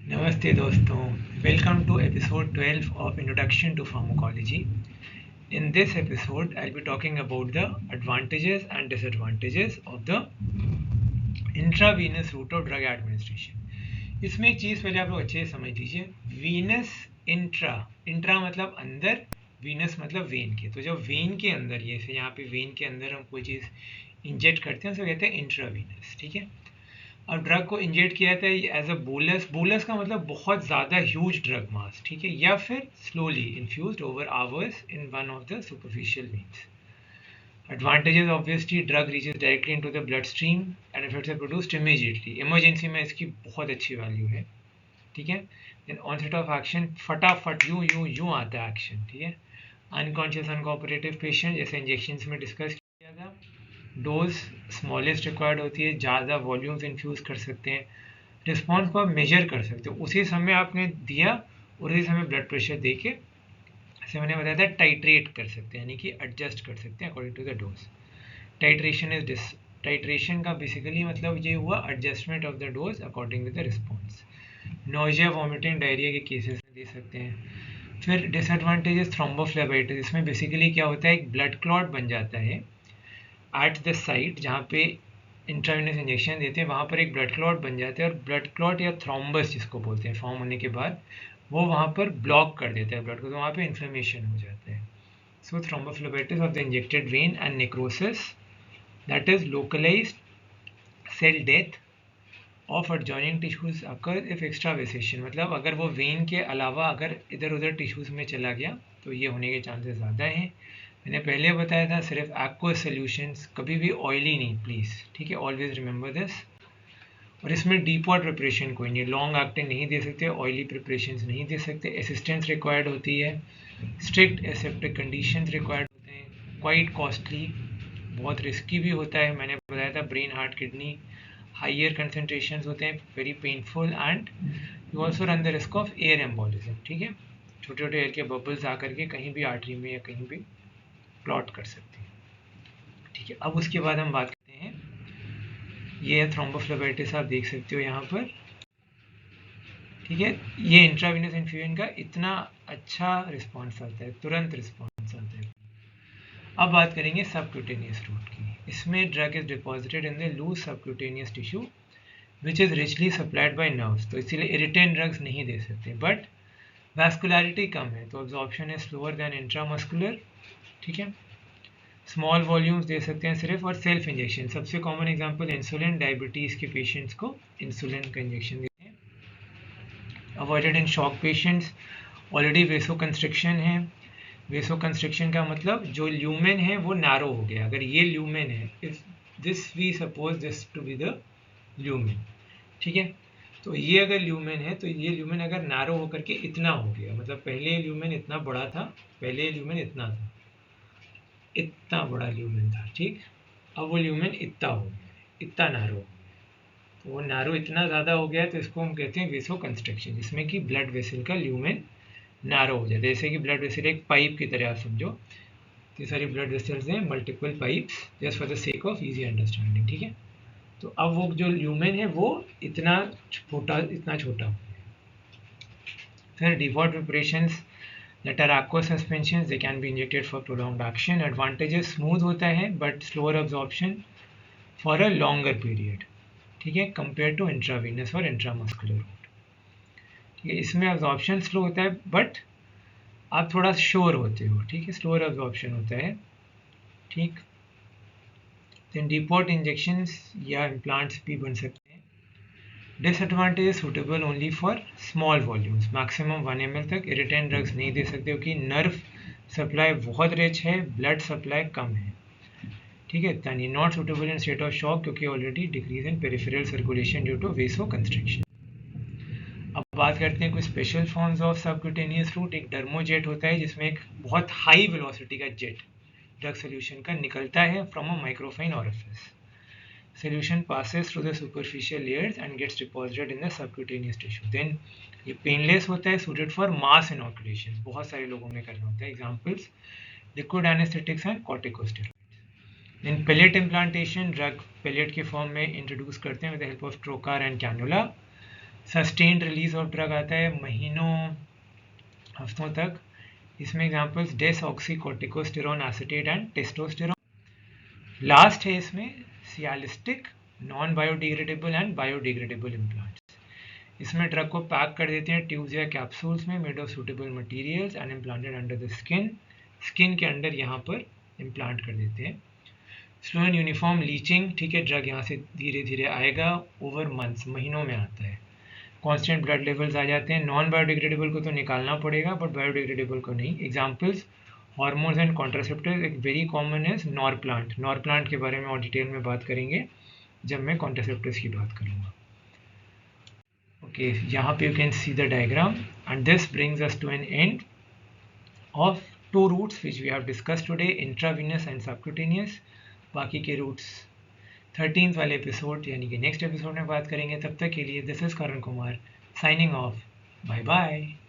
Namaste doston. Welcome to episode 12 of Introduction to Pharmacology. In this episode, I'll be talking about the advantages and disadvantages of the intravenous route of drug administration. इसमें एक चीज़ पहले आप लोग अच्छे से समझ लीजिए. वीनस इंट्रा मतलब अंदर, वीनस मतलब वेन के. तो जब वेन के अंदर, जैसे यहाँ पे वेन के अंदर हम कोई चीज़ इंजेक्ट करते हैं उसे कहते हैं इंट्रावीनस. ठीक है. अब ड्रग को इंजेक्ट किया जाता है एज अ बोलस. बोलस का मतलब बहुत ज़्यादा ह्यूज ड्रग मास. ठीक है. या फिर slowly infused over hours in one of the superficial veins. Advantages, obviously drug reaches directly into the bloodstream and effects are produced immediately. Emergency में इसकी बहुत अच्छी वैल्यू है. ठीक है. देन ऑनसेट ऑफ एक्शन, फटाफट यूं आता है एक्शन. ठीक है. अनकॉन्शियस अनकोऑपरेटिव पेशेंट, जैसे इंजेक्शंस में डिस्कस किया था. डोज स्मॉलेस्ट रिक्वायर्ड होती है, ज़्यादा वॉल्यूम्स इन्फ्यूज़ कर सकते हैं. रिस्पॉन्स को आप मेजर कर सकते हो, उसी समय आपने दिया और उसी समय ब्लड प्रेशर दे के, जैसे मैंने बताया था, टाइट्रेट कर सकते हैं, यानी कि एडजस्ट कर सकते हैं according to the dose. Titration का बेसिकली मतलब ये हुआ adjustment of the dose according with the response. Nausea vomiting diarrhoea के केसेस में दे सकते हैं. फिर डिसएडवांटेजेस, थ्रोम्बोफ्लेबाइटिस. इसमें बेसिकली क्या होता है, एक ब्लड क्लॉट बन जाता है एट द साइट जहाँ पे इंट्रावेनस इंजेक्शन देते हैं, वहाँ पर एक ब्लड क्लॉट बन जाता है और ब्लड क्लॉट या थ्रोम्बस जिसको बोलते हैं फॉर्म होने के बाद वो वहाँ पर ब्लॉक कर देता है ब्लड को, तो वहाँ पे इन्फ्लेमेशन हो जाता है. So thrombophlebitis of the injected vein and necrosis, that is localized cell death of adjoining tissues occur if extravasation. मतलब अगर वो वेन के अलावा अगर इधर उधर टिश्यूज में चला गया तो ये होने के चांसेस ज़्यादा हैं. मैंने पहले बताया था सिर्फ एक्वस सॉल्यूशंस, कभी भी ऑयली नहीं प्लीज़. ठीक है. Always remember this. और इसमें डीपॉट प्रिपरेशन कोई नहीं, लॉन्ग एक्टिंग नहीं दे सकते, ऑयली प्रिपरेशंस नहीं दे सकते. असिस्टेंस रिक्वायर्ड होती है, स्ट्रिक्ट एसेप्टिक कंडीशंस रिक्वायर्ड होते हैं, क्वाइट कॉस्टली, बहुत रिस्की भी होता है. मैंने बताया था ब्रेन हार्ट किडनी हाइयर कंसनट्रेशंस होते हैं, very painful and you also run the risk of air embolism. ठीक है. छोटे छोटे एयर के बबल्स आकर के कहीं भी आर्टरी में या कहीं भी प्लॉट कर सकते हैं. ठीक है. अब उसके बाद हम बात करते हैं, ये है थ्रोम्बोफ्लेबाइटिस, आप देख सकते हो यहाँ पर. ठीक है. ये इंट्रावेनस इन्फ्यूजन का इतना अच्छा रिस्पॉन्स आता है, तुरंत रिस्पॉन्स आता है. अब बात करेंगे सबक्यूटेनियस रूट की. इसमें drug is deposited in the loose subcutaneous tissue which is richly supplied by nerves. तो इसीलिए इरिटेंट ड्रग्स नहीं दे सकते, बट वैस्कुलरिटी कम है तो absorption is slower then intramuscular. ठीक है. स्मॉल वॉल्यूम्स दे सकते हैं सिर्फ, और सेल्फ इंजेक्शन. सबसे कॉमन एग्जांपल इंसुलिन, डायबिटीज़ के पेशेंट्स को इंसुलिन का इंजेक्शन देते हैं. Avoided in shock patients. Already वेसो constriction है. वेसो कंस्ट्रिक्शन का मतलब जो ल्यूमेन है वो नैरो हो गया. अगर ये ल्यूमेन है, if this we suppose this to be the lumen. ठीक है. तो ये अगर ल्यूमेन है तो ये ल्यूमेन अगर नैरो होकर के इतना हो गया, मतलब पहले ल्यूमेन इतना बड़ा था, पहले ल्यूमेन इतना था, इतना बड़ा ल्यूमेन था. ठीक. अब वो ल्यूमेन इतना हो गया, इतना नैरो हो गया. तो वो नैरो इतना ज़्यादा हो गया है तो इसको हम कहते हैं वेसो कंस्ट्रक्शन, जिसमें कि ब्लड वेसल का ल्यूमेन नैरो हो जाए. जैसे कि ब्लड वेसल एक पाइप की तरह आप समझो, ये सारी ब्लड वेसल्स हैं, multiple pipes, just for the sake of easy understanding. ठीक है. तो अब वो जो ल्यूमेन है वो इतना छोटा हो गया. फिर default preparations that are aqueous suspensions, they can be injected for prolonged action. Advantages, smooth होता है but slower absorption for a longer period. ठीक है. compared to intravenous और intramuscular route. ठीक है. इसमें absorption slow होता है but आप थोड़ा श्योर होते हो. ठीक है. slower absorption होता है. ठीक. then depot injections या implants भी बन सकते हैं. Disadvantage, suitable only for small volumes, maximum 1 ml तक. इरिटेंट ड्रग्स नहीं दे सकते क्योंकि नर्व सप्लाई बहुत रिच है, ब्लड सप्लाई कम है. ठीक है. इतना नहीं. Not suitable in state of shock क्योंकि already decrease in peripheral circulation due to vasoconstriction. अब बात करते हैं कुछ special forms of subcutaneous route. एक डर्मोजेट होता है जिसमें एक बहुत हाई वेलोसिटी का जेट ड्रग सोल्यूशन का निकलता है from a microfine orifice. Solution passes through the superficial layers and gets deposited in the subcutaneous tissue. Then ये पेनलेस होता है, suited for mass inoculation. बहुत सारे लोगों में करना होता है. Examples, liquid anesthetics and corticosteroids. Then pellet implantation, drug pellet के फॉर्म में इंट्रोड्यूस करते हैं with the help of trocar and cannula. Sustained release of drug आता है महीनों हफ्तों तक। इसमें examples desoxycorticosterone acetate and testosterone. Last है इसमें silastic non biodegradable and biodegradable implants. इसमें ड्रग को पैक कर देते हैं ट्यूब्स या कैप्सूल्स में made of suitable materials and implanted under the skin. Skin के अंडर यहाँ पर इम्प्लांट कर देते हैं। स्लो एंड यूनिफॉर्म लीचिंग, ठीक है, ड्रग यहाँ से धीरे धीरे आएगा, ओवर मंथ्स, महीनों में आता है। कांस्टेंट ब्लड लेवल्स आ जाते हैं। नॉन बायोडिग्रेडेबल को तो निकालना पड़ेगा बट बायोडिग्रेडेबल को नहीं। एग्जांपल्स हार्मोन्स एंड कॉन्ट्रासेप्टिव्स, एक वेरी कॉमन है नॉर प्लांट। नॉर प्लांट के बारे में और डिटेल में बात करेंगे जब मैं कॉन्ट्रासेप्टिव्स की बात करूँगा। ओके, यहाँ पे you can see the diagram and this brings us to an end of 2 routes which we have discussed today, intravenous and subcutaneous. बाकी के रूट्स 13th वाले एपिसोड यानी कि नेक्स्ट एपिसोड में बात करेंगे। तब तक के लिए this is Karan Kumar signing off. Bye bye.